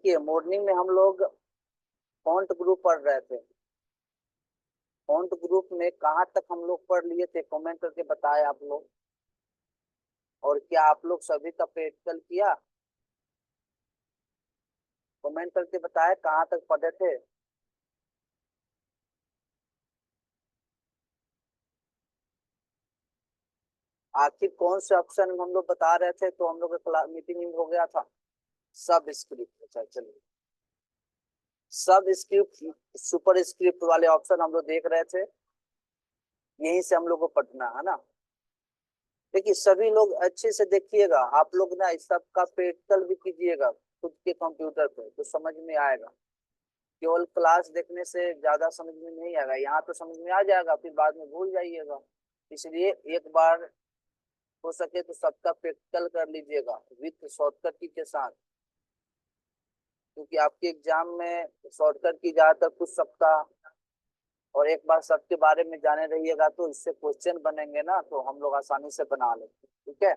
देखिए मॉर्निंग में हम लोग फॉन्ट ग्रुप पढ़ रहे थे। फॉन्ट ग्रुप में कहाँ तक हम लोग पढ़ लिए थे, कमेंट करके बताए आप लोग। और क्या आप लोग सभी का प्रैक्टिकल किया? कमेंट करके बताए कहाँ तक पढ़े थे। आखिर कौन से ऑप्शन में हम लोग बता रहे थे, तो हम लोग का मीटिंग हो गया था। सब स्क्रिप्ट। अच्छा चलिए, सब स्क्रिप्ट सुपर स्क्रिप्ट वाले ऑप्शन हम लोग देख रहे थे। यहीं से हम लोग को पढ़ना है ना। देखिए सभी लोग अच्छे से देखिएगा, आप लोग ना इस सब का प्रैक्टिकल भी कीजिएगा खुद के कंप्यूटर पे, तो समझ में आएगा। केवल क्लास देखने से ज्यादा समझ में नहीं आएगा, यहाँ तो समझ में आ जाएगा, फिर बाद में भूल जाइएगा। इसलिए एक बार हो सके तो सबका प्रैक्टिकल कर लीजिएगा विथ शॉर्टकट की के साथ, क्योंकि आपके एग्जाम में शॉर्टकट की ज्यादातर कुछ सबका। और एक बार सबके बारे में जाने रहिएगा तो इससे क्वेश्चन बनेंगे ना, तो हम लोग आसानी से बना लेंगे। ठीक है।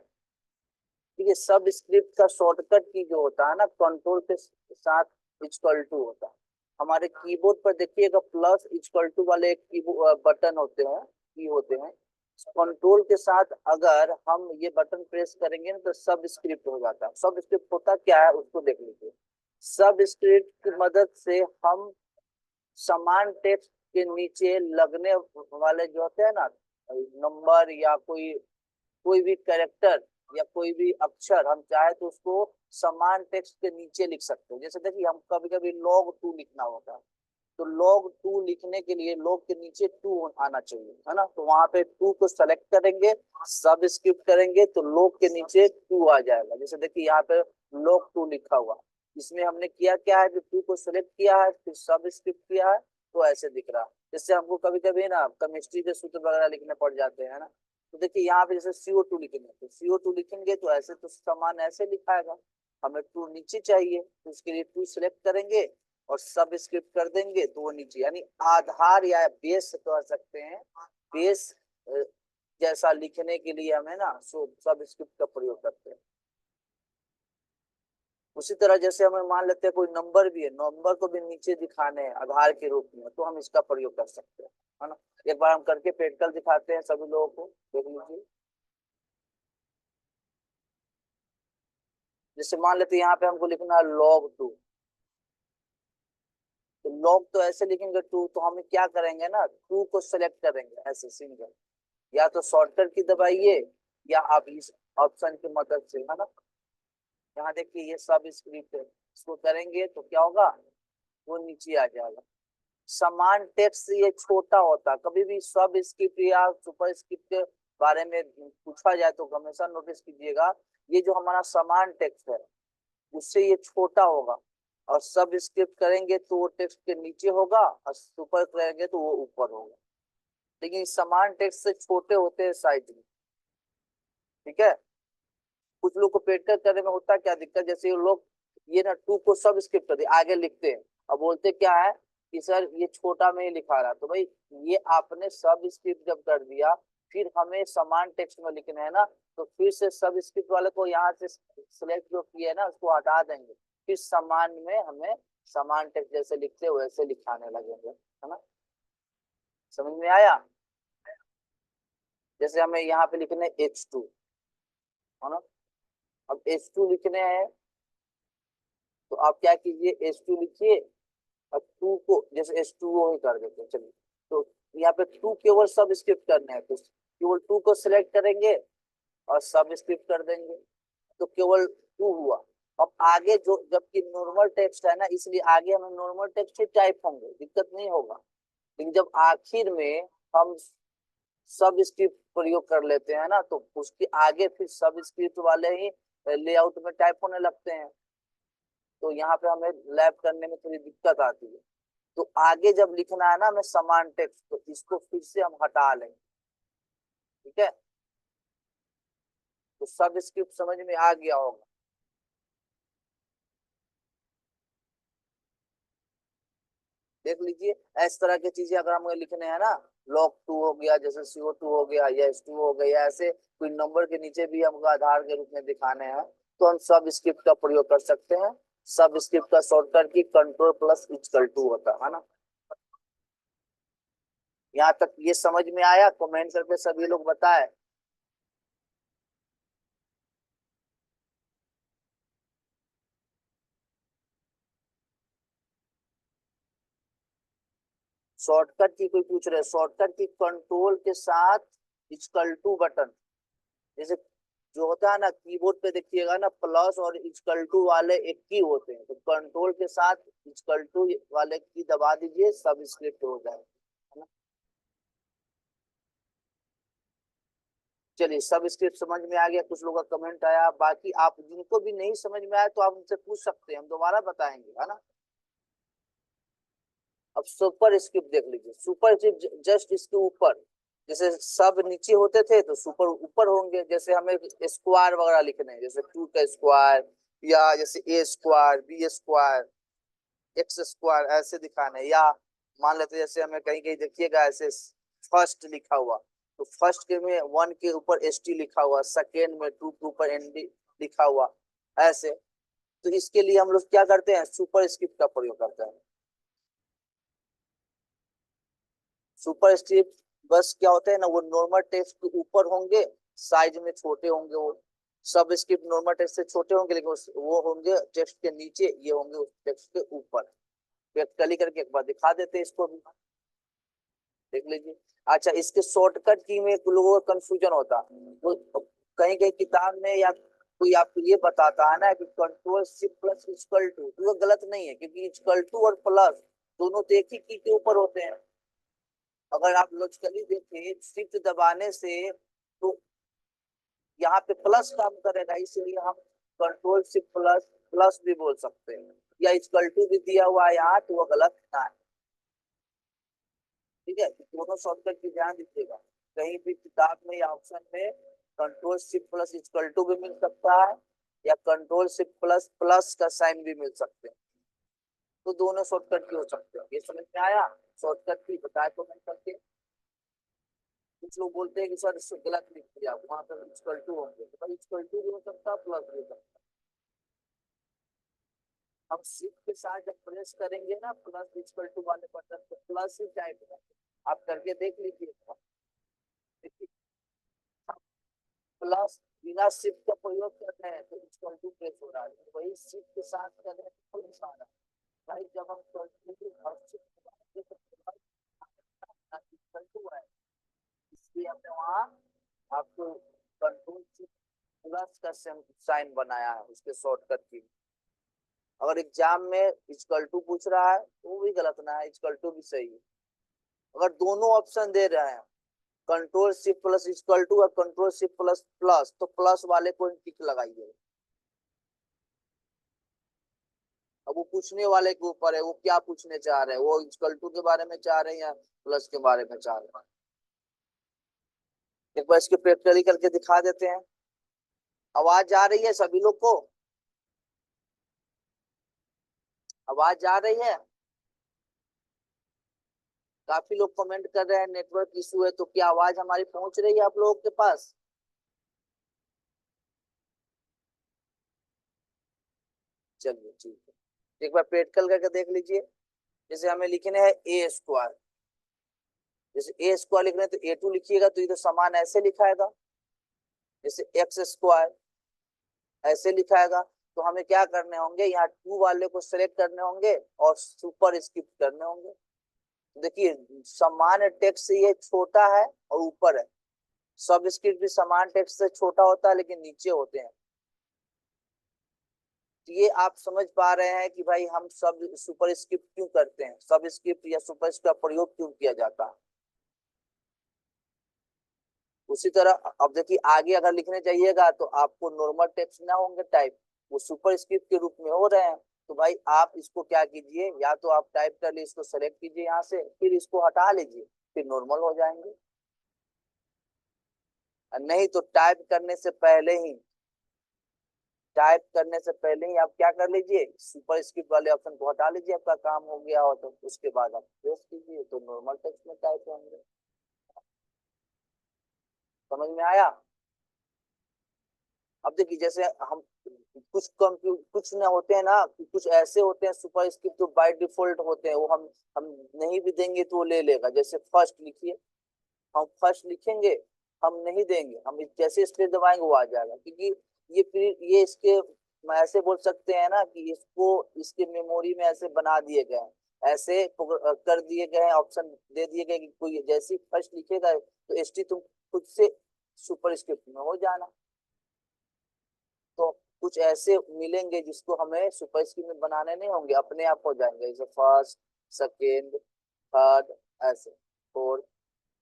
देखिए सब स्क्रिप्ट का शॉर्टकट की जो होता है ना, कंट्रोल के साथ इक्वल टू होता है। हमारे कीबोर्ड पर देखिएगा प्लस इक्वल टू वाले एक बटन होते हैं, की होते हैं। कंट्रोल के साथ अगर हम ये बटन प्रेस करेंगे ना, तो सब स्क्रिप्ट हो जाता है। सब स्क्रिप्ट होता क्या है उसको देख लीजिए। सब स्क्रिप्ट की मदद से हम समान टेक्स्ट के नीचे लगने वाले जो होते हैं ना, नंबर या कोई कोई भी कैरेक्टर या कोई भी अक्षर, हम चाहे तो उसको समान टेक्स्ट के नीचे लिख सकते हैं। जैसे देखिए हम कभी कभी log 2 लिखना होता है, तो log 2 लिखने के लिए log के नीचे 2 आना चाहिए, है ना। तो वहां पे 2 को सेलेक्ट करेंगे, सब स्क्रिप्ट करेंगे तो log के नीचे 2 आ जाएगा। जैसे देखिए यहाँ पे log 2 लिखा हुआ, इसमें हमने किया क्या है, जो 2 को सेलेक्ट किया है फिर सब स्क्रिप्ट किया है, तो ऐसे दिख रहा है। जैसे हमको कभी कभी ना केमिस्ट्री के सूत्र वगैरह लिखने पड़ जाते हैं ना, तो देखिए यहाँ पे जैसे CO2 लिखेंगे, तो CO2 लिखेंगे तो ऐसे तो सामान ऐसे लिखाएगा। हमें 2 नीचे चाहिए, तो उसके लिए 2 सिलेक्ट करेंगे और सब स्क्रिप्ट कर देंगे तो वो नीचे, यानी आधार या बेस कह सकते हैं। बेस जैसा लिखने के लिए हमें ना सब स्क्रिप्ट का प्रयोग करते हैं। उसी तरह जैसे हमें मान लेते हैं कोई नंबर भी है, नंबर को भी नीचे दिखाने हैं आधार के रूप में, तो हम इसका प्रयोग कर सकते हैं, है ना। एक बार हम करके प्रैक्टिकल दिखाते हैं सभी लोगों को, देख लीजिए। जैसे मान लेते हैं यहाँ पे हमको लिखना है log 2, तो log तो ऐसे लिखेंगे 2, तो हम क्या करेंगे ना, 2 को सेलेक्ट करेंगे ऐसे सिंगल, या तो शॉर्टकट की दबाइए या आप इस ऑप्शन की मदद से, है ना। यहाँ देखिए ये सब स्क्रिप्ट है, इसको करेंगे तो क्या होगा, वो नीचे आ जाएगा। समान टेक्स्ट ये छोटा होता है, कभी भी सब स्क्रिप्ट या सुपर स्क्रिप्ट के बारे में पूछा जाए तो हमेशा नोटिस कीजिएगा, ये जो हमारा समान टेक्स्ट है उससे ये छोटा होगा। और सब स्क्रिप्ट करेंगे तो वो टेक्स्ट के नीचे होगा, और सुपर करेंगे तो वो ऊपर होगा। लेकिन समान टेक्स्ट से छोटे होते हैं साइज में। ठीक है। कुछ लोग को प्रैक्टिस करने में होता क्या दिक्कत, जैसे ये लोग ये ना 2 को सब स्क्रिप्ट कर दिए आगे लिखते हैं, अब बोलते क्या है कि सर ये छोटा में ही लिखा रहा, तो भाई ये आपने सब स्क्रिप्ट जब कर दिया, फिर हमें समान टेक्स्ट में लिखना है ना, तो फिर से सब स्क्रिप्ट वाले को यहाँ से सिलेक्ट जो किया है ना उसको हटा देंगे, फिर समान में हमें समान टेक्स्ट जैसे लिखते वैसे लिखाने लगेंगे, है ना। समझ में आया। जैसे हमें यहाँ पे लिखने H2, है ना। अब H2 लिखने हैं तो आप क्या कीजिए, H2 लिखिए और 2 को जैसे H2O ही कर देते हैं, चलिए। तो यहाँ पे 2 केवल सब स्क्रिप्ट करने हैं, तो केवल 2 को सिलेक्ट करेंगे और सब स्क्रिप्ट कर देंगे, तो केवल 2 हुआ। अब आगे जो, जबकि नॉर्मल टेक्स्ट है ना, इसलिए आगे हमें नॉर्मल टेक्स्ट ही टाइप होंगे, दिक्कत नहीं होगा। लेकिन जब आखिर में हम सब स्क्रिप्ट प्रयोग कर लेते हैं ना, तो उसके आगे फिर सब स्क्रिप्ट वाले ही लेआउट में टाइप होने लगते हैं, तो यहाँ पे हमें लैप करने में थोड़ी दिक्कत आती है। तो आगे जब लिखना है ना हमें समान टेक्स्ट, तो इसको फिर से हम हटा लेंगे। ठीक है। तो सब स्क्रिप्ट समझ में आ गया होगा। देख लीजिए इस तरह की चीजें अगर हमें लिखने हैं ना, log 2 हो गया, जैसे CO2 हो गया या H2 हो गया, ऐसे कोई नंबर के नीचे भी हमको आधार के रूप में दिखाने हैं, तो हम सब स्क्रिप्ट का प्रयोग कर सकते हैं सब स्क्रिप्ट का शॉर्टकट की कंट्रोल प्लस इक्वल टू होता है ना। यहाँ तक ये समझ में आया? कमेंट करके सभी लोग बताए। शॉर्टकट की कोई पूछ रहे, शॉर्टकट की कंट्रोल के साथ इक्वल टू बटन, जैसे जो होता है ना कीबोर्ड पे देखिएगा ना, प्लस और इक्वल टू वाले एक की होते हैं, तो कंट्रोल के साथ इक्वल टू वाले की दबा दीजिए, सब स्क्रिप्ट हो जाएगा, है ना। चलिए सब स्क्रिप्ट समझ में आ गया, कुछ लोगों का कमेंट आया, बाकी आप जिनको भी नहीं समझ में आया तो आप उनसे पूछ सकते हैं, हम दोबारा बताएंगे, है ना। अब सुपर स्क्रिप्ट देख लीजिए, सुपर स्क्रिप्ट जस्ट इसके ऊपर, जैसे सब नीचे होते थे तो सुपर ऊपर होंगे, जैसे हमें स्क्वायर वगैरह लिखने हैं, जैसे 2 का स्क्वायर, या जैसे A square, B square, X square ऐसे दिखाना है, या मान लेते जैसे हमें कहीं कहीं देखिएगा ऐसे फर्स्ट लिखा हुआ, तो फर्स्ट के में 1 के ऊपर एस टी लिखा हुआ, सेकेंड में 2 के ऊपर एन डी लिखा हुआ, ऐसे। तो इसके लिए हम लोग क्या करते हैं, सुपर स्क्रिप्ट का प्रयोग करते हैं। सुपर स्क्रिप्ट बस क्या होता है ना, वो नॉर्मल टेक्स्ट के ऊपर होंगे, साइज में छोटे होंगे वो। सब स्क्रिप्ट नॉर्मल टेक्स्ट से छोटे होंगे, लेकिन वो होंगे टेक्स्ट के नीचे, ये होंगे उस टेक्स्ट के ऊपर। प्रैक्टिकली करके एक बार दिखा देते हैं इसको भी, देख लीजिए। अच्छा, इसके शॉर्टकट की में लोगों का कंफ्यूजन होता है, वो कहीं कहीं किताब में या कोई आपको ये बताता है ना कि control shift plus equal to, तो वो गलत नहीं है, क्योंकि इक्वल टू और प्लस दोनों तो एक ही की के ऊपर होते हैं। अगर आप लॉजिकली देखें, शिफ्ट दबाने से तो यहाँ पे प्लस काम करेगा, इसलिए हम कंट्रोल शिफ्ट प्लस प्लस भी बोल सकते हैं, या इक्वल टू भी दिया हुआ है यहाँ, तो वो गलत ना है। ठीक है, तो दोनों शॉर्टकट की ध्यान दीजिएगा, कहीं भी किताब में या ऑप्शन में control shift plus equal to भी मिल सकता है, या कंट्रोल शिफ्ट प्लस प्लस का साइन भी मिल सकते हैं, तो दोनों शॉर्टकट की हो सकते हैं। ये समझ में आया? शॉर्टकट की बताए तो मैं करके, कुछ लोग बोलते हैं कि सर इसको गलत लिख दिया, वहां पर इक्वल टू होंगे, तो इक्वल टू भी हो सकता है, प्लस भी हो सकता है। हम शिफ्ट के साथ जब प्रेस करेंगे ना प्लस इक्वल टू वाले बटन, तो प्लस ही टाइप है, आप करके देख लीजिए। प्लस बिना शिफ्ट का प्रयोग कर रहे हैं तो इक्वल टू प्रेस हो रहा है, वही शिफ्ट के साथ कर रहे हैं तो प्लस आ रहा है। भाई जब हम इक्वल टू है, इसलिए हमने वहाँ आपको कंट्रोल प्लस का साइन बनाया है उसके शॉर्टकट की। अगर एग्जाम में इक्वल टू पूछ रहा है तो वो भी गलत ना है, इक्वल टू भी सही है। अगर दोनों ऑप्शन दे रहे हैं, control shift plus equal to और कंट्रोल शिफ्ट प्लस प्लस, तो प्लस वाले को टिक लगाइए। अब वो पूछने वाले के ऊपर है, वो क्या पूछने चाह रहे हैं, वो इक्वल टू के बारे में चाह रहे हैं या प्लस के बारे में चाह रहे हैं। एक बार इसके प्रैक्टिकली करके दिखा देते हैं। आवाज आ रही है सभी लोग को? आवाज आ रही है? काफी लोग कमेंट कर रहे हैं नेटवर्क इशू है, तो क्या आवाज हमारी पहुंच रही है आप लोगों के पास? चलिए ठीक है, एक बार प्रैक्टिकल करके देख लीजिए। जैसे हमें लिखने है ए स्क्वायर, जैसे ए स्क्वायर लिखने तो ए टू लिखिएगा, तो ये तो समान ऐसे लिखाएगा, जैसे एक्स स्क्वायर ऐसे लिखाएगा। तो हमें क्या करने होंगे, यहाँ टू वाले को सिलेक्ट करने होंगे और सुपर स्क्रिप्ट करने होंगे। देखिए समान टेक्स्ट से ये छोटा है और ऊपर है, सब स्क्रिप्ट भी समान टेक्स्ट से छोटा होता है लेकिन नीचे होते हैं। तो ये आप समझ पा रहे हैं कि भाई हम सब सुपर स्क्रिप्ट क्यों करते हैं, सब स्क्रिप्ट या सुपर स्क्रिप्ट का प्रयोग क्यों किया जाता है। उसी तरह अब देखिए आगे अगर लिखने चाहिएगा तो आपको नॉर्मल टेक्स्ट ना होंगे टाइप, वो सुपर स्क्रिप्ट के रूप में हो रहे हैं। तो भाई आप इसको क्या कीजिए, या तो आप टाइप कर लीजिए, इसको सेलेक्ट कीजिए यहाँ से, फिर इसको हटा लीजिए, फिर नॉर्मल हो जाएंगे। नहीं तो टाइप करने से पहले ही आप क्या कर लीजिए, सुपर स्क्रिप्ट वाले ऑप्शन को हटा लीजिए, आपका काम हो गया हो तो उसके बाद आप प्रेस कीजिए तो नॉर्मल टेक्स्ट में टाइप होंगे। समझ में आया? अब देखिए जैसे हम कुछ ना होते हैं ना, कुछ ऐसे होते हैं सुपर स्क्रिप्ट जो बाय डिफॉल्ट होते हैं, वो हम नहीं भी देंगे तो वो ले लेगा। जैसे फर्स्ट लिखिए, हम फर्स्ट लिखेंगे, हम नहीं देंगे, हम जैसे स्पेस दबाएंगे वो आ जाएगा, क्योंकि ये इसके, मैं ऐसे बोल सकते हैं ना कि इसको इसके मेमोरी में ऐसे बना दिए गए हैं, ऐसे कर दिए गए हैं, ऑप्शन दे दिए गए कि कोई जैसे फर्स्ट लिखेगा तो एसटी तुम खुद से सुपर स्क्रिप्ट में हो जाना। तो कुछ ऐसे मिलेंगे जिसको हमें सुपर स्क्रिप्ट में बनाने नहीं होंगे, अपने आप हो जाएंगे, जैसे फर्स्ट, सेकेंड, थर्ड, ऐसे फोर्थ,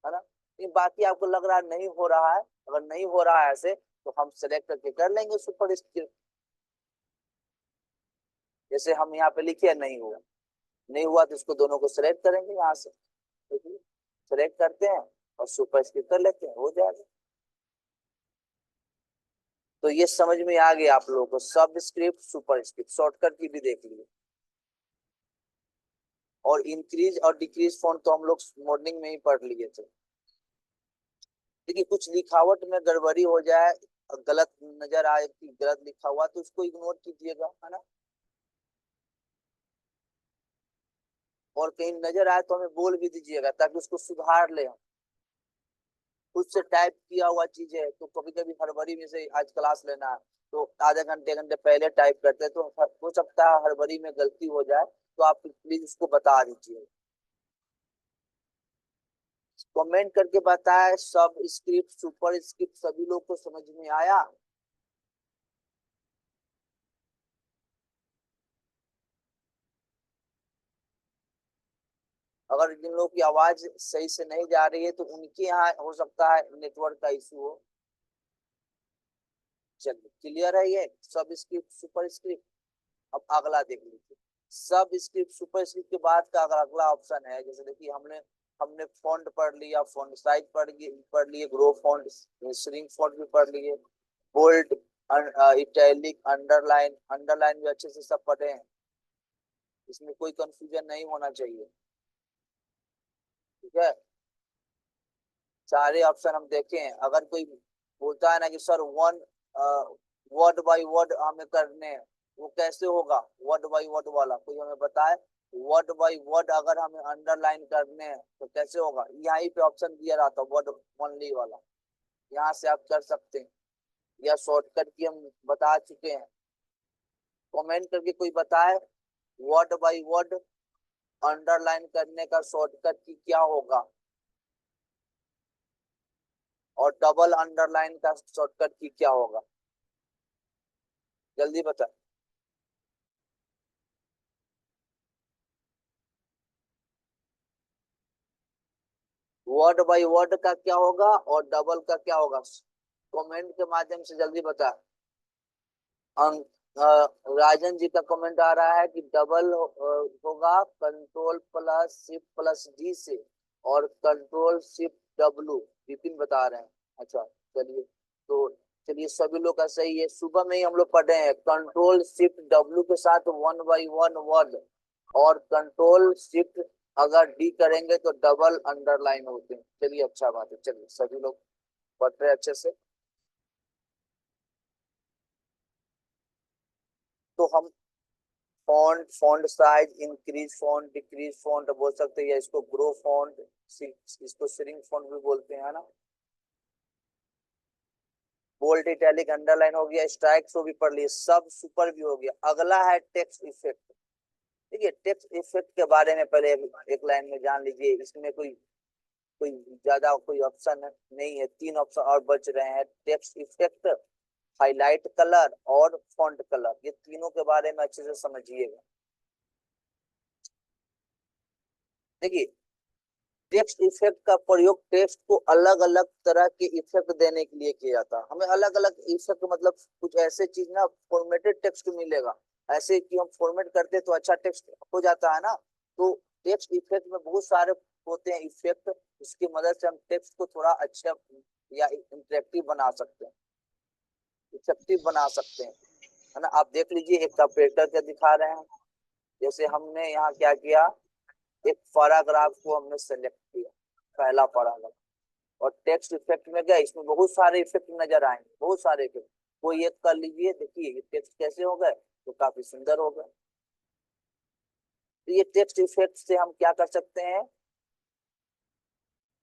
है ना। लेकिन बाकी आपको लग रहा है नहीं हो रहा है, अगर नहीं हो रहा है ऐसे तो हम सेलेक्ट करके कर लेंगे सुपर स्क्रिप्ट। जैसे हम यहाँ पे लिखे नहीं हुआ, नहीं हुआ तो इसको दोनों को सिलेक्ट करेंगे यहाँ से, सिलेक्ट करते हैं और सुपर स्क्रिप्ट कर लेते हैं, हो जाएगा। तो ये समझ में आ गया आप लोगों को, सब स्क्रिप्ट सुपर स्क्रिप्ट, शॉर्टकट की भी देख लिए। और इंक्रीज और डिक्रीज फॉन्ट तो हम लोग मॉर्निंग में ही पढ़ लिए थे। देखिए कुछ लिखावट में गड़बड़ी हो जाए, गलत नजर आए कि गलत लिखा हुआ, तो उसको इग्नोर कीजिएगा, है ना। और कहीं नजर आए तो हमें बोल भी दीजिएगा ताकि उसको सुधार ले हम। खुद से टाइप किया हुआ चीज है तो कभी कभी हड़बड़ी में से आज क्लास लेना है तो आधे घंटे घंटे पहले टाइप करते हैं, तो हो सकता है हड़बड़ी में गलती हो जाए, तो आप प्लीज उसको बता दीजिए, कमेंट करके बताए। सब स्क्रिप्ट सुपर स्क्रिप्ट सभी लोग को समझ में आया? अगर जिन लोगों की आवाज सही से नहीं जा रही है तो उनके यहाँ हो सकता है नेटवर्क का इशू हो। चलिए क्लियर है ये सब स्क्रिप्ट सुपर स्क्रिप्ट। अब अगला देख लीजिए, सब स्क्रिप्ट सुपर स्क्रिप्ट के बाद का अगर अगला ऑप्शन है, जैसे देखिए हमने हमने फॉन्ट पढ़ लिया, फॉन्ट साइज पढ़ लिए, ग्रो फॉन्ट, श्रिंक फॉन्ट भी पढ़ लिए, बोल्ड, इटैलिक, अंडरलाइन, अंडरलाइन भी अच्छे से सब पढ़े हैं, इसमें कोई कंफ्यूजन नहीं होना चाहिए, ठीक है। सारे ऑप्शन हम देखे हैं। अगर कोई बोलता है ना कि sir one word by word हमें करने हैं, वो कैसे होगा वर्ड बाय वर्ड वाला, कोई हमें बताए। वर्ड बाय वर्ड अगर हमें अंडरलाइन करने हैं तो कैसे होगा, यहीं पे ऑप्शन दिया रहता वर्ड ओनली वाला, यहाँ से आप कर सकते हैं, या शॉर्टकट की हम बता चुके हैं। कमेंट करके कोई बताए वर्ड बाय वर्ड अंडरलाइन करने का शॉर्टकट की क्या होगा, और डबल अंडरलाइन का शॉर्टकट की क्या होगा, जल्दी बता। वर्ड बाय वर्ड का क्या होगा और डबल का क्या होगा, कमेंट के माध्यम से जल्दी बता। राजन जी का कमेंट आ रहा है कि डबल होगा control plus shift plus D से, और कंट्रोल शिफ्ट डब्लू, विपिन बता रहे हैं। अच्छा चलिए, तो चलिए सभी लोग का सही है। सुबह में ही हम लोग पढ़े हैं कंट्रोल शिफ्ट डब्लू के साथ वन बाई वन वर्ड, और कंट्रोल शिफ्ट अगर डी करेंगे तो डबल अंडरलाइन होते हैं। चलिए अच्छा बात है, चलिए सभी लोग पढ़ रहे हैं अच्छे से। तो हम font, font size, increase font, decrease font बोल सकते हैं, या इसको ग्रो फॉन्ट, इसको श्रिंक फॉन्ट भी बोलते हैं, है ना। बोल्ड, इटैलिक, अंडरलाइन हो गया, स्ट्राइक्स भी पढ़ लिए, सब सुपर भी हो गया। अगला है टेक्स्ट इफेक्ट। देखिए टेक्स्ट इफेक्ट के बारे में पहले एक लाइन में जान लीजिए, इसमें कोई कोई ज्यादा कोई ऑप्शन नहीं है, तीन ऑप्शन और बच रहे हैं, टेक्स्ट इफेक्ट, हाईलाइट कलर और फॉन्ट कलर, ये तीनों के बारे में अच्छे से समझिएगा। देखिए टेक्स्ट इफेक्ट का प्रयोग टेक्स्ट को अलग अलग तरह के इफेक्ट देने के लिए किया जाता है। हमें अलग अलग इफेक्ट मतलब कुछ ऐसे चीज ना फॉर्मेटेड टेक्स्ट मिलेगा, ऐसे कि हम फॉर्मेट करते तो अच्छा टेक्स्ट हो जाता है ना। तो टेक्स्ट इफेक्ट में बहुत सारे होते हैं इफेक्ट, उसकी मदद से हम टेक्स्ट को थोड़ा अच्छा या इंटरेक्टिव बना सकते हैं, इफेक्टिव बना सकते हैं, है ना। आप देख लीजिए एक ऑपरेटर क्या दिखा रहे हैं, जैसे हमने यहाँ क्या किया, एक पैराग्राफ को हमने सेलेक्ट किया, पहला पैराग्राफ, और टेक्स्ट इफेक्ट में गए, इसमें बहुत सारे इफेक्ट नजर आएंगे, बहुत सारे इफेक्ट। कोई एक कर लीजिए, देखिए ये टेक्स्ट कैसे हो गए, तो काफी सुंदर हो गए। तो ये टेक्स्ट इफेक्ट से हम क्या कर सकते हैं,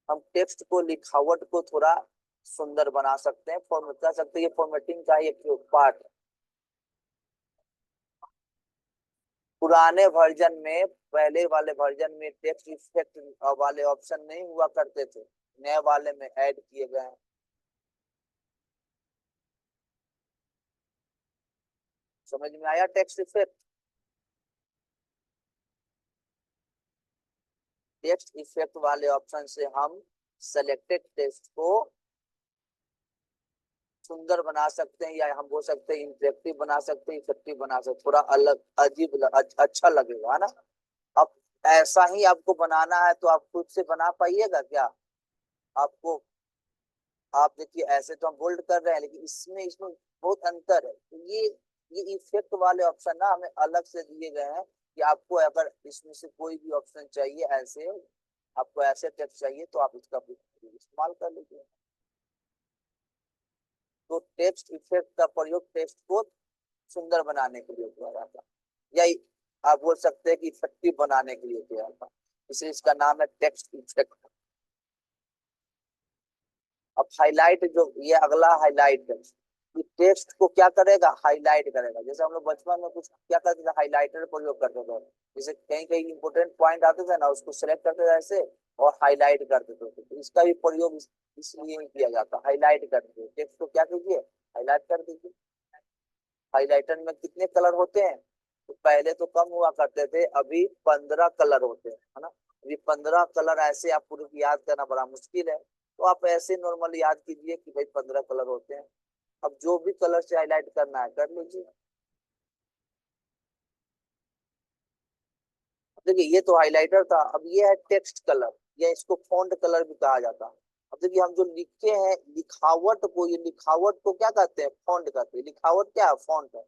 हम टेक्स्ट को, लिखावट को थोड़ा सुंदर बना सकते हैं, फॉर्मेट कर सकते हैं। ये फॉर्मेटिंग का एक पार्ट है। पुराने वर्जन में, पहले वाले वर्जन में टेक्स्ट इफेक्ट वाले ऑप्शन नहीं हुआ करते थे, नए वाले में ऐड किए गए हैं। समझ में आया टेक्स्ट इफेक्ट? टेक्स्ट इफेक्ट वाले ऑप्शन से हम सेलेक्टेड टेक्स्ट को सुंदर बना सकते हैं, या हम बोल सकते हैं इंटरेक्टिव बना सकते हैं, इफेक्टिव बना सकते हैं, थोड़ा अलग अजीब अच्छा लगेगा, है ना। अब ऐसा ही आपको बनाना है तो आप खुद से बना पाइएगा क्या? आपको, आप देखिए ऐसे तो हम बोल्ड कर रहे हैं, लेकिन इसमें इसमें बहुत अंतर है। तो ये इफेक्ट वाले ऑप्शन ना हमें अलग से दिए गए हैं, कि आपको अगर इसमें से कोई भी ऑप्शन चाहिए ऐसे, आपको ऐसे टेक्स्ट चाहिए तो आप इसका इस्तेमाल कर लीजिए। तो टेक्स्ट इफेक्ट का प्रयोग टेक्स्ट को सुंदर बनाने के लिए किया जाता है, या आप बोल सकते हैं कि इफेक्टिव बनाने के लिए किया जाता है, इसलिए इसका नाम है टेक्स्ट इफेक्ट। अब हाईलाइट, जो ये अगला हाईलाइट है, कि टेक्स्ट को क्या करेगा, हाईलाइट करेगा। जैसे हम लोग बचपन में कुछ क्या करते थे, हाईलाइटर प्रयोग करते थे। जैसे कहीं कहीं इंपोर्टेंट पॉइंट आते थे ना, उसको सिलेक्ट करते थे ऐसे और हाईलाइट करते थे। तो इसका भी प्रयोग इसलिए ही किया जाता है, हाईलाइट करते थे टेक्स्ट को, क्या कीजिए, हाईलाइट कर दीजिए। हाईलाइटर में कितने कलर होते हैं, तो पहले तो कम हुआ करते थे, अभी 15 कलर होते हैं, है ना। अभी 15 कलर, ऐसे आप पूरे याद करना बड़ा मुश्किल है, तो आप ऐसे नॉर्मल याद कीजिए कि भाई 15 कलर होते हैं। अब जो भी कलर से हाईलाइट करना है कर लीजिए। देखिए ये तो हाइलाइटर था, अब ये है टेक्स्ट कलर, या इसको फॉन्ट कलर भी कहा जाता है। अब देखिए हम जो लिखे हैं लिखावट को, ये लिखावट को क्या कहते हैं, फॉन्ट कहते हैं। लिखावट क्या है, फॉन्ट है।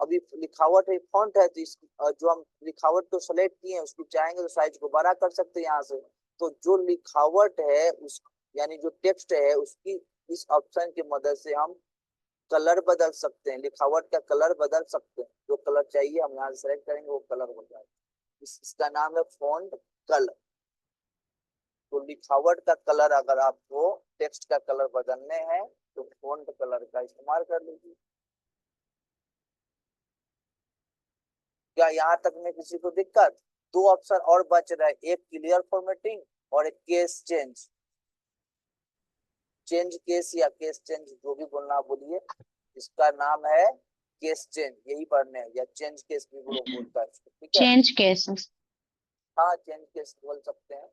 अभी लिखावट है, फॉन्ट है, तो इस जो हम लिखावट को सेलेक्ट किए हैं, उसको चाहेंगे तो साइज को बड़ा कर सकते हैं यहाँ से। तो जो लिखावट है उस, यानी जो टेक्स्ट है उसकी, इस ऑप्शन की मदद से हम कलर बदल सकते हैं, लिखावट का कलर बदल सकते हैं। जो कलर चाहिए हम यहाँ से सेलेक्ट करेंगे, वो कलर हो जाएगा। इसका नाम है फॉन्ट कलर। तो लिखावट का कलर अगर आपको टेक्स्ट का कलर बदलने हैं, तो फॉन्ट कलर का इस्तेमाल कर लीजिए। क्या यहाँ तक में किसी को दिक्कत? दो ऑप्शन और बच रहा है, एक क्लियर फॉर्मेटिंग और एक केस चेंज। चेंज केस या केस चेंज, जो भी बोलना आप बोलिए। इसका नाम है केस चेंज, यही पढ़ने हैं, या चेंज केस भी लोग बोलता है इसको, ठीक है। Change cases. हाँ चेंज केस बोल सकते हैं,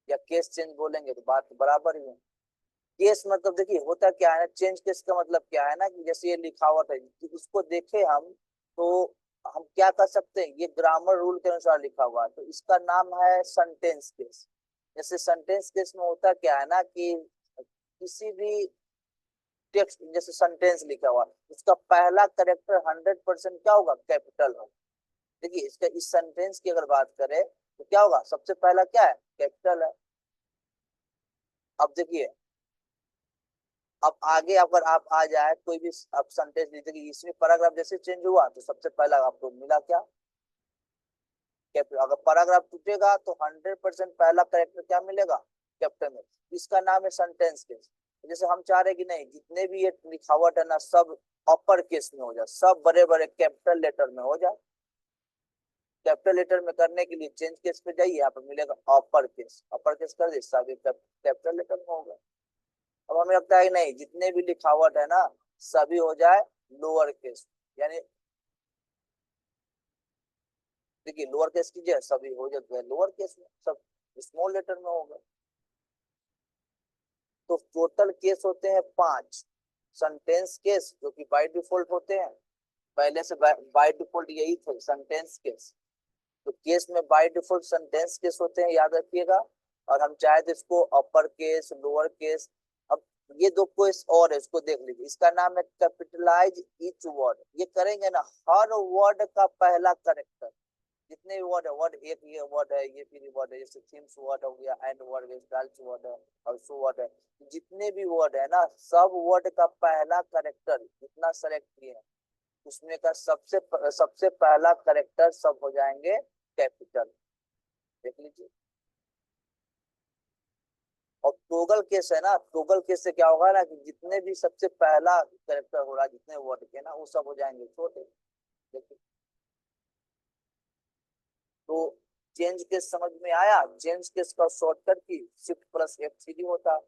या केस चेंज बोलेंगे तो बात बराबर ही है। केस मतलब देखिए होता क्या है ना, चेंज केस का मतलब क्या है ना, कि जैसे ये लिखावट है, कि उसको देखे हम, तो हम क्या कर सकते हैं, ये ग्रामर रूल के अनुसार लिखा हुआ है, तो इसका नाम है सेंटेंस केस। जैसे सेंटेंस केस में होता क्या है ना, कि किसी भी टेक्स्ट, जैसे सेंटेंस लिखा हुआ, उसका पहला करेक्टर 100% क्या होगा, कैपिटल होगा। देखिए इसका, इस सेंटेंस की अगर बात करें तो क्या होगा, सबसे पहला क्या है, कैपिटल है। अब देखिए, अब आगे अगर आप आ जाए कोई भी आप सेंटेंस लिखते कि इसमें पैराग्राफ जैसे चेंज हुआ, तो सबसे पहला आपको मिला क्या, कैपिटल। अगर पैराग्राफ टूटेगा तो 100% पहला करेक्टर क्या मिलेगा, कैपिटल में। इसका नाम है सेंटेंस केस। जैसे हम चाह रहे कि नहीं, जितने भी ये लिखावट है ना, सब अपर केस में हो जाए, सब बड़े बड़े कैपिटल लेटर में हो जाए। कैपिटल लेटर में करने के लिए चेंज केस पे जाइए, यहाँ पर मिलेगा अपर केस, अपर केस कर दिए, सब कैपिटल लेटर में होगा। अब हमें लगता है कि नहीं, जितने भी लिखावट है ना, सभी हो जाए लोअर केस, यानी देखिए लोअर केस कीजिए, सभी हो जाए लोअर केस में, सब स्मॉल लेटर में होगा। तो टोटल केस होते हैं 5। सेंटेंस केस जो कि बाय डिफॉल्ट होते हैं, पहले से बाय डिफॉल्ट यही थे सेंटेंस केस। तो केस में बाय डिफॉल्ट सेंटेंस केस होते हैं, याद रखिएगा। और हम चाहे तो इसको अपर केस, लोअर केस। अब ये दो केस और है, इसको देख लीजिए। इसका नाम है कैपिटलाइज ईच वर्ड। ये करेंगे ना, हर वर्ड का पहला करेक्टर, जितने भी वर्ड है, वर्ड एक ये वर्ड है, ये फिर वर्ड है, जैसे थीम्स वर्ड हो गया, एंड वर्ड है, स्टाइल्स वर्ड है, ऑल्सो वर्ड है, जितने भी वर्ड है ना, सब वर्ड का पहला करेक्टर जितना सेलेक्ट किए हैं उसमें का सबसे पहला करेक्टर सब हो जाएंगे कैपिटल। देख लीजिए। और टोगल केस है ना, टोगल केस से क्या होगा ना कि जितने भी सबसे पहला करेक्टर हो रहा है जितने वर्ड के ना वो सब हो जाएंगे छोटे। देखिए, तो चेंज केस समझ में आया। चेंज केस का शॉर्टकट की शिफ्ट प्लस F3 होता है।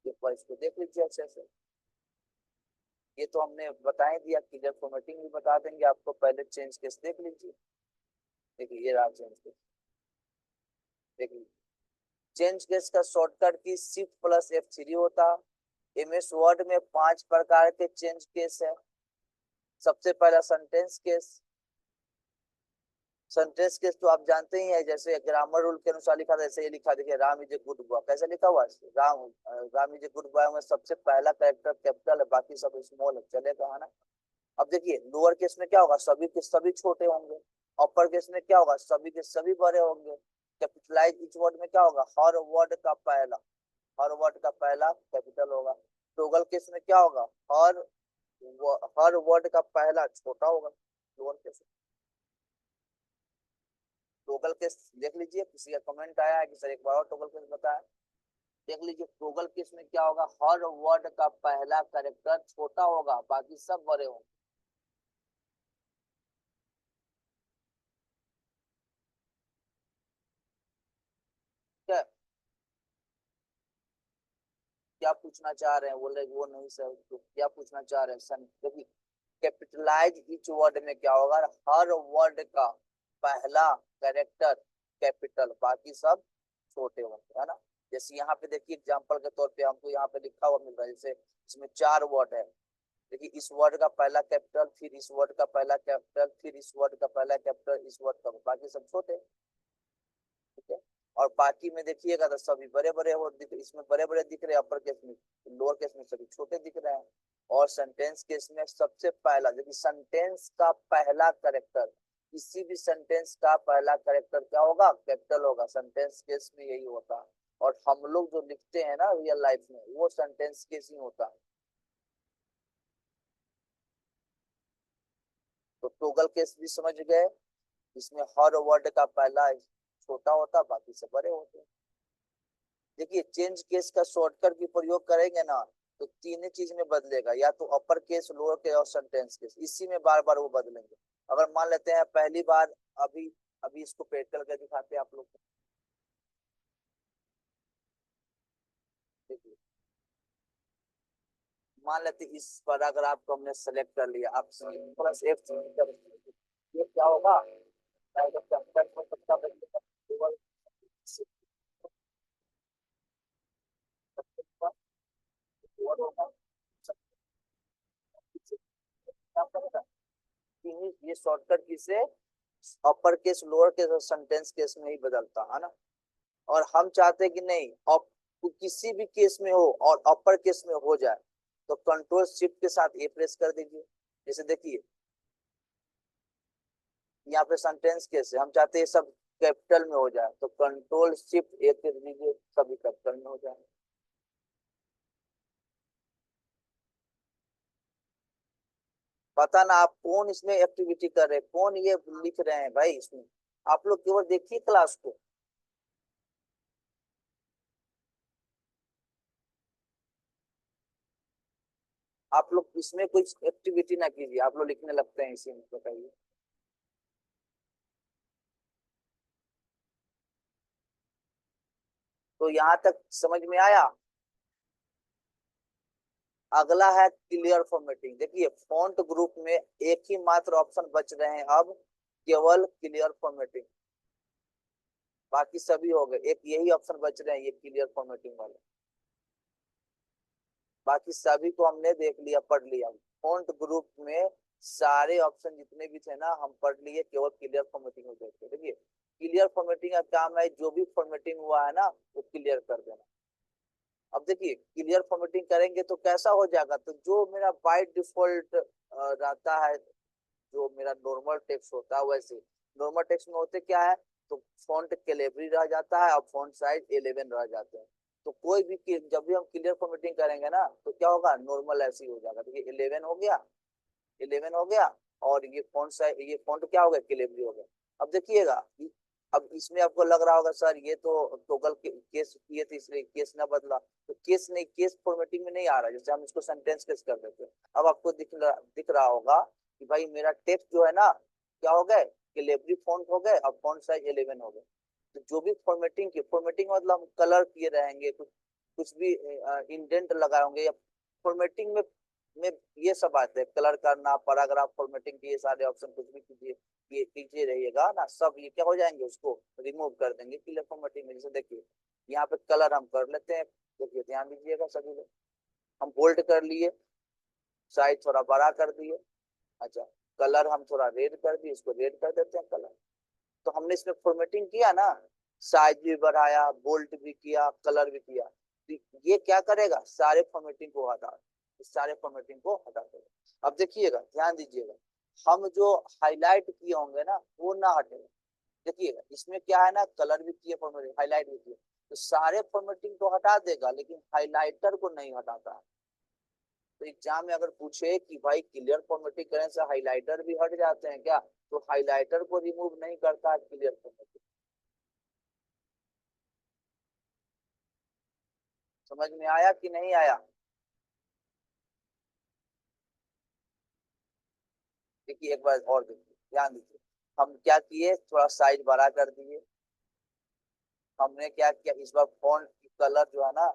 एक बार इसको देख लीजिए अच्छे से। ये तो हमने बता ही दिया, क्लियर फॉर्मेटिंग भी बता देंगे आपको, पहले चेंज केस देख लीजिए। देखिए ये रहा चेंज केस, देख लीजिए। चेंज केस का शॉर्टकट की शिफ्ट प्लस F3 होता। MS वर्ड में 5 प्रकार के चेंज केस है। सबसे पहला सेंटेंस केस। सेंटेंस केस तो आप जानते ही है, जैसे ग्रामर रूल के अनुसार लिखा था, ऐसे ही लिखा। देखिए, Ram is a good boy, कैसे लिखा हुआ है? Ram is a good boy में सबसे पहला कैरेक्टर कैपिटल है, बाकी सब स्मॉल है, चलेगा है ना। अब देखिए, लोअर केस में क्या होगा, सभी के सभी छोटे होंगे। अपर केस में क्या होगा, सभी के सभी बड़े होंगे। कैपिटलाइज इच वर्ड में क्या होगा, हर वर्ड का पहला कैपिटल होगा। टोगल केस में क्या होगा, हर वर्ड का पहला छोटा होगा। लोअर केस टोगल केस देख लीजिए। किसी का कमेंट आया है कि सर एक बार और टोगल केस बताएं। देख लीजिए, टोगल केस में क्या होगा, हर वर्ड का पहला कैरेक्टर छोटा होगा, बाकी सब बड़े होंगे। क्या क्या पूछना चाह रहे हैं, बोले वो नहीं सर, तो क्या पूछना चाह रहे हैं सन? देखिए, कैपिटलाइज ईच वर्ड में क्या होगा, हर वर्ड का पहला कैरेक्टर कैपिटल, बाकी सब छोटे होंगे, है ना। जैसे यहाँ पे देखिए एग्जांपल के तौर पे हमको यहाँ पे लिखा हुआ मिल रहा है, जैसे इसमें 4 वर्ड है। देखिए, इस वर्ड का पहला कैपिटल, फिर इस वर्ड का पहला कैपिटल, फिर इस वर्ड का पहला कैपिटल, इस वर्ड का, बाकी सब छोटे। ठीक है। और बाकी में देखिएगा तो सभी बड़े बड़े हो दिख, इसमें बड़े बड़े दिख रहे हैं अपर केस में, लोअर केस में सभी छोटे दिख रहे हैं। और सेंटेंस केस में सबसे पहला, देखिए सेंटेंस का पहला करेक्टर, किसी भी सेंटेंस का पहला करेक्टर क्या होगा, कैपिटल होगा। सेंटेंस केस में यही होता है। और हम लोग जो लिखते हैं ना रियल लाइफ में, वो सेंटेंस केस ही होता है। तो टोगल केस भी समझ गए, इसमें हर वर्ड का पहला छोटा होता, बाकी से बड़े होते। देखिए, चेंज केस का शॉर्टकट की प्रयोग करेंगे ना तो तीन ही चीज में बदलेगा, या तो अपर केस, लोअर केस और सेंटेंस केस, इसी में बार बार वो बदलेंगे। अगर मान लेते हैं पहली बार, अभी अभी इसको पेट करके दिखाते हैं आप लोग को। देखिए, मान लेते हैं इस पैराग्राफ को हमने सेलेक्ट कर लिया, आप प्लस F ये क्या होगा, ये शॉर्टकट की से अपर केस, लोअर केस और सेंटेंस केस में ही बदलता है ना। और हम चाहते हैं कि नहीं, अब किसी भी केस में हो और अपर केस में हो जाए, तो कंट्रोल शिफ्ट के साथ ए प्रेस कर दीजिए। जैसे देखिए, यहाँ पे सेंटेंस केस है, हम चाहते हैं सब कैपिटल में हो जाए, तो कंट्रोल शिफ्ट ए कर दीजिए, सभी कैपिटल में हो जाए। पता ना आप कौन इसमें एक्टिविटी कर रहे हैं, कौन ये लिख रहे हैं भाई इसमें। आप लोग केवल देखिए क्लास को। आप लोग इसमें कुछ एक्टिविटी ना कीजिए, आप लोग लिखने लगते हैं इसी में, बताइए। तो यहाँ तक समझ में आया। अगला है क्लियर फॉर्मेटिंग। देखिए, फॉन्ट ग्रुप में एक ही मात्र ऑप्शन बच रहे हैं अब, केवल क्लियर फॉर्मेटिंग, बाकी सभी हो गए, एक यही ऑप्शन बच रहे हैं, ये क्लियर फॉर्मेटिंग वाले। बाकी सभी को हमने देख लिया, पढ़ लिया। फॉन्ट ग्रुप में सारे ऑप्शन जितने भी थे ना हम पढ़ लिए, केवल क्लियर फॉर्मेटिंग हो गए। देखिए, क्लियर फॉर्मेटिंग का काम है, जो भी फॉर्मेटिंग हुआ है ना वो क्लियर कर देना। अब देखिए, क्लियर फॉर्मेटिंग करेंगे तो कैसा हो जाएगा, तो जो मेरा बाय डिफॉल्ट रहता है, जो मेरा नॉर्मल टेक्स्ट होता है वैसे, नॉर्मल टेक्स्ट में होते क्या है, तो फॉन्ट कैलिबरी रह जाता है और फॉन्ट साइज 11 रह जाते हैं। तो कोई भी जब भी हम क्लियर फॉर्मेटिंग करेंगे ना तो क्या होगा, नॉर्मल ऐसे ही हो जाएगा। तो ये 11 हो गया, 11 हो गया, और ये फॉन्ट साइज, ये फॉन्ट क्या हो गया, कैलिबरी हो गया। अब देखिएगा, अब इसमें आपको लग रहा होगा सर ये तो टोगल केस किए थे इसलिए केस ना बदला, तो केस नहीं, केस फॉर्मेटिंग में नहीं आ रहा, जैसे हम इसको सेंटेंस केस कर देते हैं। अब आपको दिख रहा होगा कि भाई मेरा टेक्स्ट जो है ना क्या हो गए, कैलिबरी फॉन्ट हो गए, अब फॉन्ट साइज 11 हो गए। तो जो भी फॉर्मेटिंग की, फॉर्मेटिंग मतलब हम कलर किए रहेंगे, कुछ कुछ भी इंडेंट लगाए होंगे, या फॉर्मेटिंग में ये सब आते हैं, कलर करना, पैराग्राफ फॉर्मेटिंग की, ये सारे ऑप्शन कुछ भी कीजिए, ये कीजिए रहिएगा ना, सब ये क्या हो जाएंगे, उसको रिमूव कर देंगे क्लियर फॉर्मेटिंग में। जैसे देखिए यहाँ पे कलर हम कर लेते हैं, देखिए ध्यान दीजिएगा सभी लोग, हम बोल्ड कर लिए, साइज थोड़ा बड़ा कर दिए, अच्छा कलर हम थोड़ा रेड कर दिए, इसको रेड कर देते हैं कलर। तो हमने इसमें फॉर्मेटिंग किया ना, साइज भी बढ़ाया, बोल्ड भी किया, कलर भी किया, तो ये क्या करेगा, सारे फॉर्मेटिंग को हटा, इस सारे फॉर्मेटिंग को हटा देगा। अब देखिएगा ध्यान दीजिएगा, हम जो हाईलाइट किए होंगे ना वो ना हटेगा। देखिएगा इसमें क्या है ना, कलर भी किए, फॉर्मेटिंग हाईलाइट भी किए, तो सारे फॉर्मेटिंग को हटा देगा लेकिन हाईलाइटर को नहीं हटाता है। तो एग्जाम में अगर पूछे कि भाई क्लियर फॉर्मेटिंग करने से हाइलाइटर भी हट जाते हैं क्या, तो हाइलाइटर को रिमूव नहीं करता है क्लियर फॉर्मेटिंग। समझ में आया कि नहीं आया? देखिए एक बार और देखिए, ध्यान दीजिए, हम क्या किए, थोड़ा साइज बड़ा कर दिए, हमने क्या किया इस बार फॉन्ट की कलर जो है ना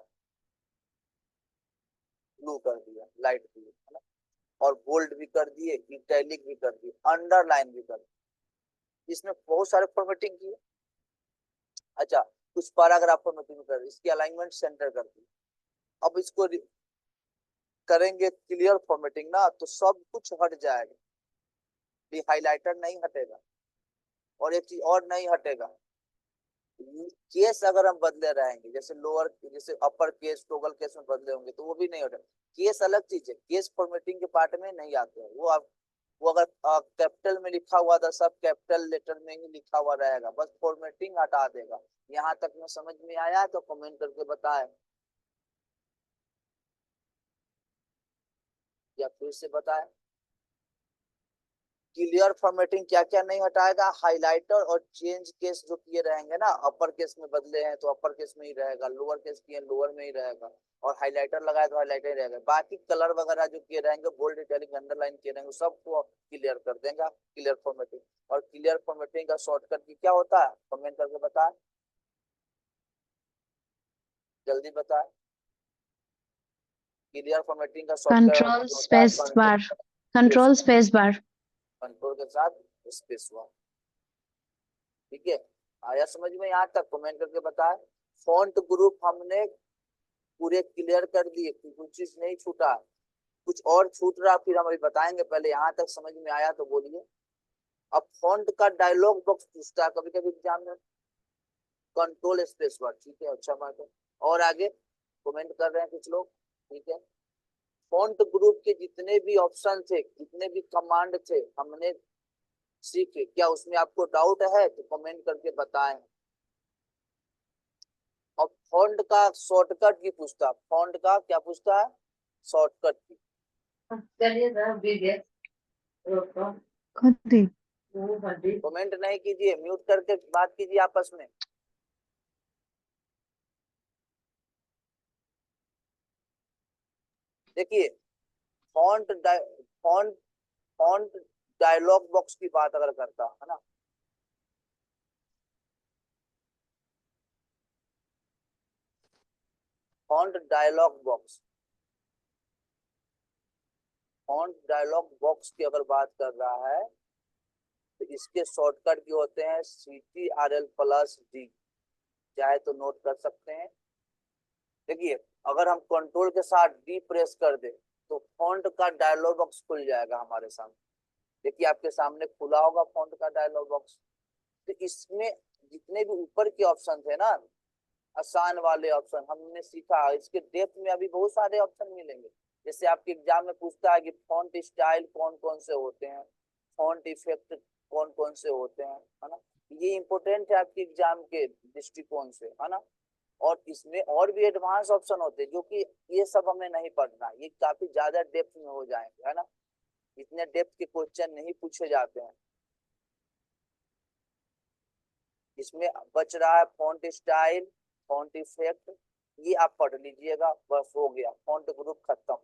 ब्लू कर दिया, लाइट ब्लू है ना, और बोल्ड भी कर दिए, इटैलिक भी कर दिए, अंडरलाइन भी कर दिए, इसमें बहुत सारे फॉर्मेटिंग किए। अच्छा कुछ पैराग्राफ फॉर्मेटिंग कर दी, इसकी अलाइनमेंट सेंटर कर दी। अब इसको करेंगे क्लियर फॉर्मेटिंग ना तो सब कुछ हट जाएगा, ये हाइलाइटर नहीं हटेगा, और एक चीज और नहीं हटेगा, केस अगर हम बदले रहेंगे, जैसे लोअर, जैसे अपर केस टोगल केस में बदले होंगे तो वो भी नहीं हटेगा। केस अलग चीज है, केस फॉर्मेटिंग के पार्ट में नहीं आते हैं वो। आप वो अगर कैपिटल में लिखा हुआ था सब कैपिटल लेटर में ही लिखा हुआ रहेगा, बस फॉर्मेटिंग हटा देगा। यहाँ तक में समझ में आया है तो कमेंट करके बताएं, या फिर से बताएं। क्लियर फॉर्मेटिंग क्या क्या नहीं हटाएगा, हाइलाइटर और चेंज केस जो किए रहेंगे ना, अपर केस में बदले हैं तो अपर केस में ही रहेगा, लोअर केस किए लोअर में ही रहेगा, और हाइलाइटर लगाए तो हाइलाइटर ही रहेगा। बाकी कलर वगैरह जो किए रहेंगे, बोल्ड इटैलिक अंडरलाइन किए रहेंगे, सबको क्लियर कर देगा क्लियर फॉर्मेटिंग। और क्लियर फॉर्मेटिंग का शॉर्टकट की क्या होता है, कमेंट करके बताए, जल्दी बताए। क्लियर फॉर्मेटिंग का कंट्रोल शॉर्टकट होता है space control bar. Control space bar. Control के साथ स्पेस। ठीक है, आया समझ में यहाँ तक, कमेंट करके बताए। फॉन्ट ग्रुप हमने पूरे क्लियर कर दिए, कुछ चीज नहीं छूटा, कुछ और छूट रहा फिर हम अभी बताएंगे, पहले यहाँ तक समझ में आया तो बोलिए। अब फॉन्ट का डायलॉग बॉक्स पूछता है कभी कभी एग्जाम में, कंट्रोल स्पेस वर्ड, ठीक है अच्छा बात है। और आगे कमेंट कर रहे हैं कुछ लोग, ठीक है। फॉन्ट ग्रुप के जितने भी ऑप्शन थे, जितने भी कमांड थे हमने सीखे, क्या उसमें आपको डाउट है तो कमेंट करके बताएं। और फॉन्ट का शॉर्टकट की पूछता, फॉन्ट का क्या पूछता है, शॉर्टकट की। चलिए सर बीजे खुद ही कमेंट नहीं कीजिए, म्यूट करके बात कीजिए आपस में। देखिए font font font dialog box की बात अगर करता है ना, font dialog box, font dialog box की अगर बात कर रहा है तो इसके शॉर्टकट भी होते हैं CTRL+D, चाहे तो नोट कर सकते हैं। देखिए अगर हम कंट्रोल के साथ डी प्रेस कर दे तो फॉन्ट का डायलॉग बॉक्स खुल जाएगा हमारे सामने। देखिए आपके सामने खुला होगा फॉन्ट का डायलॉग बॉक्स। तो इसमें जितने भी ऊपर के ऑप्शन थे ना, आसान वाले ऑप्शन हमने सीखा, इसके डेप्थ में अभी बहुत सारे ऑप्शन मिलेंगे। जैसे आपके एग्जाम में पूछता है कि फॉन्ट स्टाइल कौन कौन से होते हैं, फॉन्ट इफेक्ट कौन कौन से होते हैं, है ना। ये इंपॉर्टेंट है आपके एग्जाम के दृष्टिकोण से, है ना। और इसमें और भी एडवांस ऑप्शन होते हैं जो कि ये सब हमें नहीं पढ़ना, ये काफी ज्यादा डेप्थ में हो जाएंगे, है ना। इतने डेप्थ के क्वेश्चन नहीं पूछे जाते हैं इसमें। बच रहा है फॉन्ट स्टाइल, फॉन्ट इफेक्ट, ये आप पढ़ लीजिएगा, बस हो गया, फॉन्ट ग्रुप खत्म।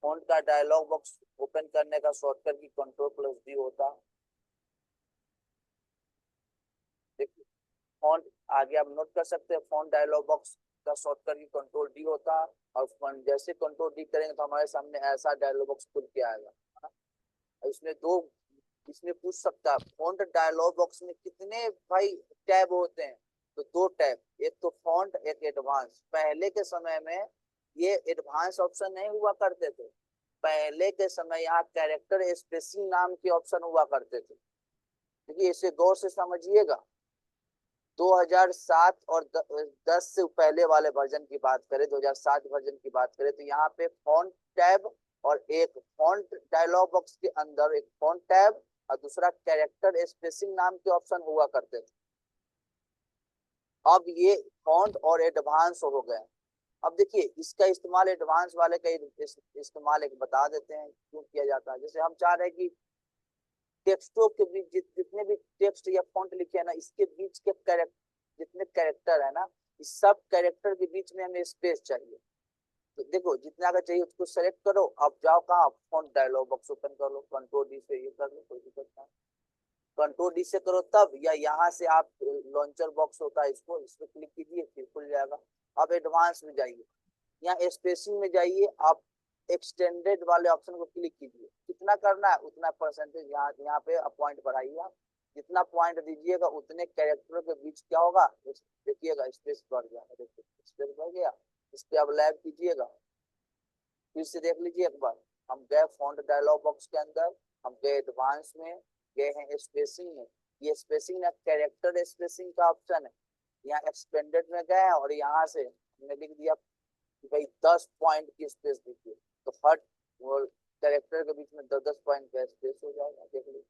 फॉन्ट का डायलॉग बॉक्स ओपन करने का शॉर्टकट की कंट्रोल+D होता है। देखिए फॉन्ट आगे आप नोट कर सकते हैं, फॉन्ट डायलॉग बॉक्स का शॉर्टकट की कंट्रोल D होता है, और जैसे कंट्रोल D करेंगे तो हमारे सामने ऐसा डायलॉग बॉक्स खुल के आएगा, है ना। इसमें दो, इसमें पूछ सकता है फॉन्ट डायलॉग बॉक्स में कितने भाई टैब होते हैं, तो दो टैब, एक तो फॉन्ट, एक एडवांस। पहले के समय में ये एडवांस ऑप्शन नहीं हुआ करते थे, पहले के समय यहाँ कैरेक्टर स्पेसिंग नाम के ऑप्शन हुआ करते थे। देखिए इसे गौर से समझिएगा। 2007 और 10 से पहले वाले वर्जन की बात करें, 2007 वर्जन की बात करें, तो यहाँ पे फॉन्ट टैब और एक फॉन्ट डायलॉग बॉक्स के अंदर एक फॉन्ट टैब और दूसरा कैरेक्टर स्पेसिंग नाम के ऑप्शन हुआ करते थे। अब ये फॉन्ट और एडवांस हो गए। अब देखिए इसका इस्तेमाल, एडवांस वाले का इस्तेमाल एक बता देते हैं क्यों किया जाता है। जैसे हम चाह रहे हैं कि टेक्स्टों के बीच जितने भी टेक्स्ट या फॉन्ट लिखे हैं ना, इसके बीच के कैरेक्टर, जितने कैरेक्टर है ना, इस सब कैरेक्टर के बीच में हमें स्पेस चाहिए। तो देखो जितना का चाहिए उसको सेलेक्ट करो, अब जाओ कहाँ, फॉन्ट डायलॉग बॉक्स ओपन कर लो, कंट्रोल D से ये कर लो, कोई दिक्कत नहीं। कंट्रोल D से करो तब, या यहाँ से आप लॉन्चर बॉक्स होता है इसको, इस पर क्लिक कीजिए फिर खुल जाएगा। अब एडवांस में जाइए, यहाँ स्पेसिंग में जाइए, आप एक्सटेंडेड वाले ऑप्शन को क्लिक कीजिए, कितना करना है उतना परसेंटेज यहाँ पे पॉइंट बढ़ाइए आप। जितना पॉइंट दीजिएगा उतने कैरेक्टरों के बीच क्या होगा, देखिएगा स्पेस बढ़ जाएगा। देखिए स्पेस बढ़ गया, इस पे आप लैब कीजिएगा, फिर से देख लीजिए एक बार। हम गए फॉन्ट डायलॉग बॉक्स के अंदर, हम गए एडवांस में, गए हैं स्पेसिंग में। ये स्पेसिंग ना कैरेक्टर स्पेसिंग का ऑप्शन है, यहाँ एक्सपेंडेड में गए और यहाँ से हमने लिख दिया कि भाई 10 पॉइंट की स्पेस दीजिए, तो हर कैरेक्टर के बीच में 10-10 पॉइंट का स्पेस हो जाएगा, देख लीजिए।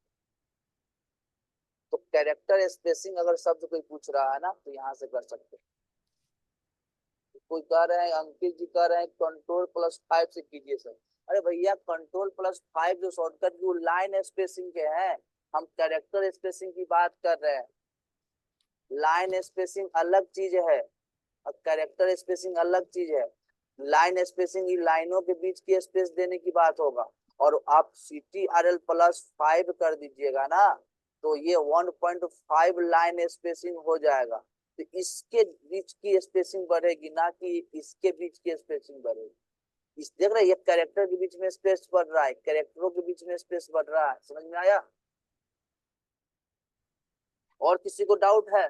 तो कैरेक्टर स्पेसिंग अगर शब्द कोई पूछ रहा है ना, तो यहाँ से कर सकते हैं। कोई कह रहे हैं, अंकित जी कह रहे हैं कंट्रोल+5 से कीजिए सर। अरे भैया कंट्रोल+5 जो शॉर्टकट की, वो लाइन स्पेसिंग के हैं, हम कैरेक्टर स्पेसिंग की बात कर रहे हैं। लाइन स्पेसिंग अलग चीज है और कैरेक्टर स्पेसिंग अलग चीज है। लाइन स्पेसिंग लाइनों के बीच की स्पेस देने की बात होगा, और आप CTRL+5 कर दीजिएगा ना, तो ये 1.5 लाइन स्पेसिंग हो जाएगा। तो इसके बीच की स्पेसिंग बढ़ेगी, ना कि इसके बीच की स्पेसिंग बढ़ेगी। इस देख रहे, ये कैरेक्टर के बीच में स्पेस बढ़ रहा है, कैरेक्टरों के बीच में स्पेस बढ़ रहा है, समझ में आया। और किसी को डाउट है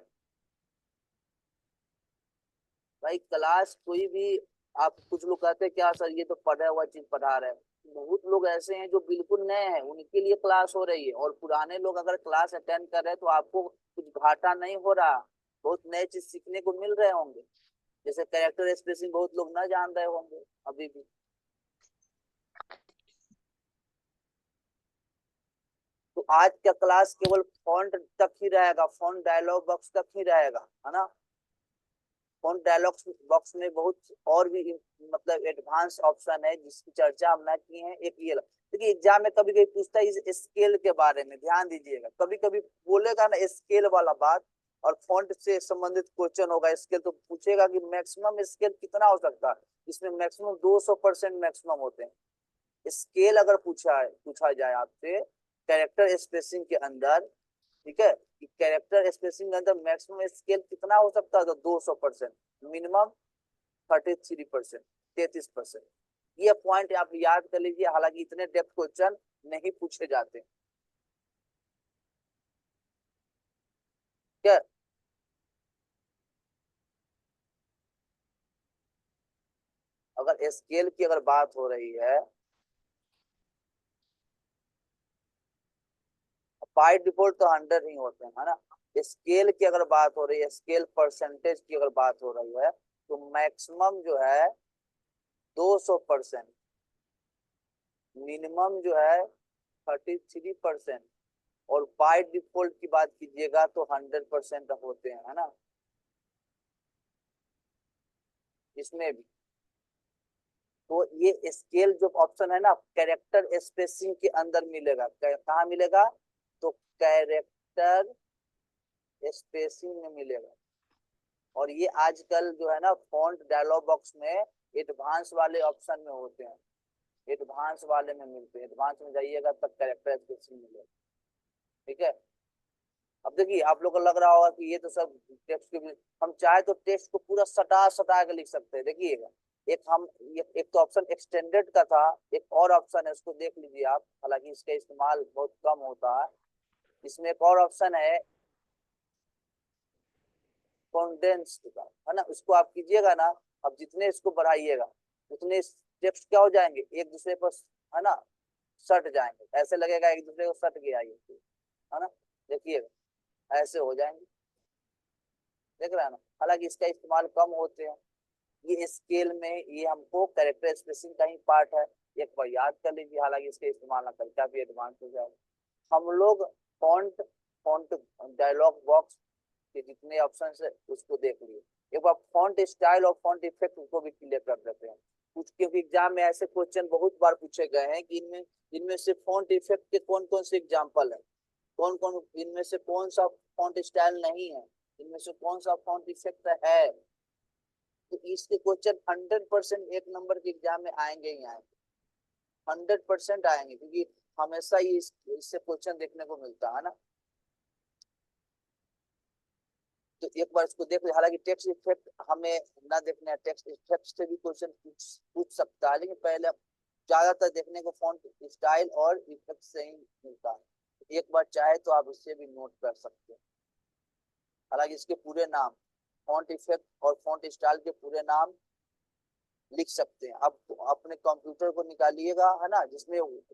भाई, क्लास कोई भी, आप कुछ लोग कहते हैं क्या सर ये तो पढ़ा हुआ चीज पढ़ा रहे हैं, बहुत लोग ऐसे हैं जो बिल्कुल नए हैं, उनके लिए क्लास हो रही है, और पुराने लोग अगर क्लास अटेंड कर रहे हैं तो आपको कुछ घाटा नहीं हो रहा, बहुत नए चीज सीखने को मिल रहे होंगे। जैसे कैरेक्टर स्पेसिंग बहुत लोग ना जान रहे होंगे अभी भी। तो आज का क्लास केवल फॉन्ट तक ही रहेगा, फॉन्ट डायलॉग बॉक्स तक ही रहेगा, है ना। फॉन्ट डायलॉग बॉक्स में बहुत और भी मतलब एडवांस ऑप्शन है जिसकी चर्चा हम ना की है। एक ये देखिए एग्जाम में कभी कभी पूछता है इस स्केल के बारे में, ध्यान दीजिएगा, कभी कभी बोलेगा ना स्केल वाला बात, और फॉन्ट से संबंधित क्वेश्चन होगा स्केल, तो पूछेगा कि मैक्सिमम स्केल कितना हो सकता है, इसमें मैक्सिमम 200% मैक्सिमम होते हैं। स्केल अगर पूछा जाए आपसे कैरेक्टर स्पेसिंग के अंदर, ठीक है, कि कैरेक्टर स्पेसिंग के अंदर मैक्सिमम स्केल कितना हो सकता है, तो 200%, मिनिमम 33%, 33%। ये पॉइंट आप याद कर लीजिए, हालांकि इतने डेप्थ क्वेश्चन नहीं पूछे जाते। क्या अगर स्केल की अगर बात हो रही है, बाय डिफॉल्ट तो 100 ही होते हैं, है ना। स्केल की अगर बात हो रही है, स्केल परसेंटेज की अगर बात हो रही है, तो मैक्सिमम जो है 200%, मिनिमम जो है 33%, और बाय डिफॉल्ट की बात कीजिएगा तो 100% होते हैं, है ना, इसमें भी। तो ये स्केल जो ऑप्शन है ना, कैरेक्टर स्पेसिंग के अंदर मिलेगा। कहाँ मिलेगा? तो कैरेक्टर स्पेसिंग में मिलेगा। और ये आजकल जो है ना फॉन्ट डायलॉग बॉक्स में एडवांस वाले ऑप्शन में होते हैं, एडवांस वाले में मिलते हैं। एडवांस में जाइएगा तब कैरेक्टर स्पेसिंग मिलेगा। ठीक है, अब देखिए आप लोग को लग रहा होगा कि ये तो सब टेक्स्ट के हम चाहे तो टेक्स्ट को पूरा सटा सटा के लिख सकते हैं। देखिएगा एक तो ऑप्शन एक्सटेंडेड का था, एक और ऑप्शन है, उसको देख लीजिए आप, हालांकि इसका इस्तेमाल बहुत कम होता है। इसमें एक और ऑप्शन है कॉन्डेंस्ड का, है ना, उसको आप कीजिएगा ना, अब जितने इसको बढ़ाइएगा उतने टेक्स्ट क्या हो जाएंगे, एक दूसरे पर, है ना, सट जाएंगे, ऐसे लगेगा एक दूसरे को सट गया ये, है ना, देखिएगा ऐसे हो जाएंगे, देख रहे हैं ना। हालांकि इसका इस्तेमाल कम होते हैं। ये स्केल में ये हमको कैरेक्टर स्पेसिंग का ही पार्ट है, एक बार याद कर लीजिए, हालांकि इसके इस्तेमाल ना कर काफी एडवांस हो जाए। हम लोग फॉन्ट फॉन्ट डायलॉग बॉक्स के जितने ऑप्शन है उसको देख लिए, एक बार फॉन्ट स्टाइल और फॉन्ट इफेक्ट को भी क्लियर कर देते हैं कुछ, क्योंकि एग्जाम में ऐसे क्वेश्चन बहुत बार पूछे गए हैं कि इनमें से फॉन्ट इफेक्ट के कौन कौन से एग्जाम्पल है, कौन कौन इनमें से कौन सा फॉन्ट स्टाइल नहीं है, इनमें से कौन सा फॉन्ट इफेक्ट है। तो इसके क्वेश्चन 100% एक नंबर के एग्जाम में आएंगे ही आएंगे, 100% आएंगे, क्योंकि हमेशा ही इससे क्वेश्चन देखने को मिलता है ना। तो एक बार इसको देख ले, हालांकि टेक्स्ट इफेक्ट हमें ना देखना है, टेक्स्ट इफेक्ट से भी क्वेश्चन पूछ सकता है, लेकिन पहले ज्यादातर देखने को फॉन्ट स्टाइल और इफेक्ट से ही मिलता है। एक बार चाहे तो आप इससे भी नोट कर सकते हैं। हालांकि इसके पूरे नाम, फॉन्ट इफेक्ट और फॉन्ट स्टाइल के पूरे नाम लिख सकते हैं। अब अपने कंप्यूटर को निकालिएगा, है ना, जिसमें